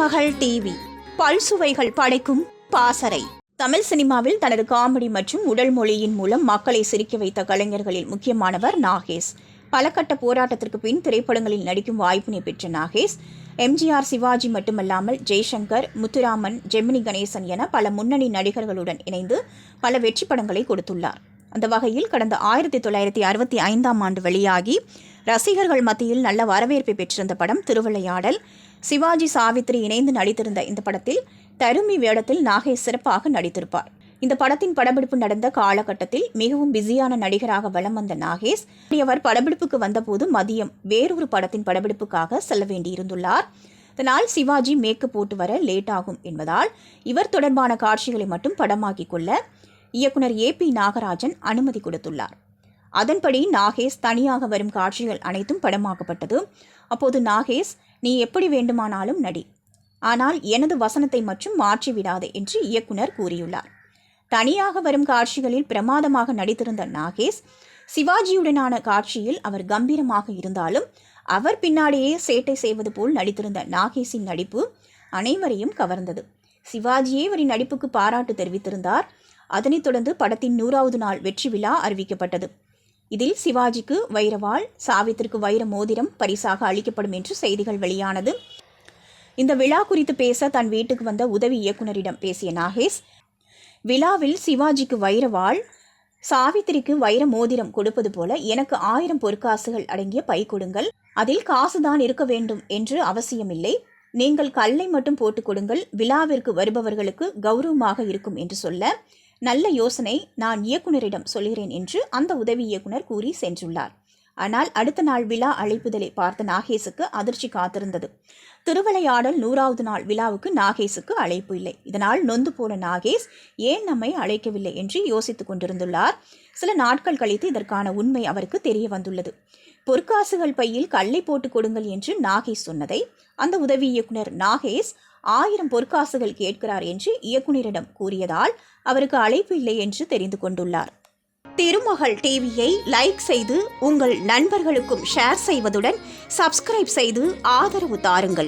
திருமகள் TV பல்சுவைகள் படைக்கும் பாசறை. தமிழ் சினிமாவில் தனது காமெடி மற்றும் உடல் மொழியின் மூலம் மக்களை சிரிக்க வைத்த கலைஞர்களில் முக்கியமானவர் நாகேஷ். பல கட்ட போராட்டத்திற்கு பின் திரைப்படங்களில் நடிக்கும் வாய்ப்பினை பெற்ற நாகேஷ் எம்ஜிஆர், சிவாஜி மட்டுமல்லாமல் ஜெய்சங்கர், முத்துராமன், ஜெமினி கணேசன் என பல முன்னணி நடிகர்களுடன் இணைந்து பல வெற்றி படங்களை கொடுத்துள்ளார். அந்த வகையில் கடந்த 1965 வெளியாகி ரசிகர்கள் மத்தியில் நல்ல வரவேற்பை பெற்றிருந்த படம் திருவிளையாடல். சிவாஜி, சாவித்ரி இணைந்து நடித்திருந்த இந்த படத்தில் தருமி வேடத்தில் நாகேஷ் சிறப்பாக நடித்திருப்பார். இந்த படத்தின் படப்பிடிப்பு நடந்த காலகட்டத்தில் மிகவும் பிஸியான நடிகராக வலம் வந்த நாகேஷ் அவர் படப்பிடிப்புக்கு வந்தபோது மதியம் வேறொரு படத்தின் படப்பிடிப்புக்காக செல்ல வேண்டியிருந்துள்ளார். இதனால் சிவாஜி மேக்கப் போட்டு வர லேட் ஆகும் என்பதால் இவர் தொடர்பான காட்சிகளை மட்டும் படமாக்கிக் கொள்ள இயக்குனர் AP நாகராஜன் அனுமதி கொடுத்துள்ளார். அதன்படி நாகேஷ் தனியாக வரும் காட்சிகள் அனைத்தும் படமாக்கப்பட்டது. அப்போது நாகேஷ், நீ எப்படி வேண்டுமானாலும் நடி, ஆனால் எனது வசனத்தை மட்டும் மாற்றிவிடாதே என்று இயக்குனர் கூறியுள்ளார். தனியாக வரும் காட்சிகளில் பிரமாதமாக நடித்திருந்த நாகேஷ் சிவாஜியுடனான காட்சியில் அவர் கம்பீரமாக இருந்தாலும் அவர் பின்னாடியே சேட்டை செய்வது போல் நடித்திருந்த நாகேஷின் நடிப்பு அனைவரையும் கவர்ந்தது. சிவாஜியே அவரின் நடிப்புக்கு பாராட்டு தெரிவித்திருந்தார். அதனைத் தொடர்ந்து படத்தின் 100வது நாள் வெற்றி விழா அறிவிக்கப்பட்டது. இதில் சிவாஜிக்கு வைரவாள், சாவித்திற்கு வைர மோதிரம் பரிசாக அளிக்கப்படும் என்று செய்திகள் வெளியானது. இந்த விழா குறித்து பேச தன் வீட்டுக்கு வந்த உதவி இயக்குனரிடம் பேசிய நாகேஷ், விழாவில் சிவாஜிக்கு வைரவாள், சாவித்திரிக்கு வைர மோதிரம் கொடுப்பது போல எனக்கு 1000 பொற்காசுகள் அடங்கிய பை கொடுங்கள். அதில் காசுதான் இருக்க வேண்டும் என்று அவசியமில்லை. நீங்கள் கல்லை மட்டும் போட்டுக் கொடுங்கள். விழாவிற்கு வருபவர்களுக்கு கௌரவமாக இருக்கும் என்று சொல்ல, நல்ல யோசனை, நான் இயக்குனரிடம் சொல்கிறேன் என்று அந்த உதவி இயக்குனர் கூறி சென்றுள்ளார். ஆனால் அடுத்த நாள் விழா அழைப்புதலை பார்த்த நாகேஷுக்கு அதிர்ச்சி காத்திருந்தது. திருவிளையாடல் 100வது நாள் விழாவுக்கு நாகேஷுக்கு அழைப்பு இல்லை. இதனால் நொந்து போன நாகேஷ் ஏன் நம்மை அழைக்கவில்லை என்று யோசித்துக் கொண்டிருந்துள்ளார். சில நாட்கள் கழித்து இதற்கான உண்மை அவருக்கு தெரிய வந்துள்ளது. பொற்காசுகள் பையில் கல்லை போட்டு கொடுங்கள் என்று நாகேஷ் சொன்னதை அந்த உதவி இயக்குனர் நாகேஷ் 1000 பொற்காசுகள் கேட்கிறார் என்று இயக்குனரிடம் கூறியதால் அவருக்கு அழைப்பு இல்லை என்று தெரிந்து கொண்டுள்ளார். திருமகள் டிவியை லைக் செய்து உங்கள் நண்பர்களுக்கும் ஷேர் செய்வதுடன் சப்ஸ்கிரைப் செய்து ஆதரவு தாருங்கள்.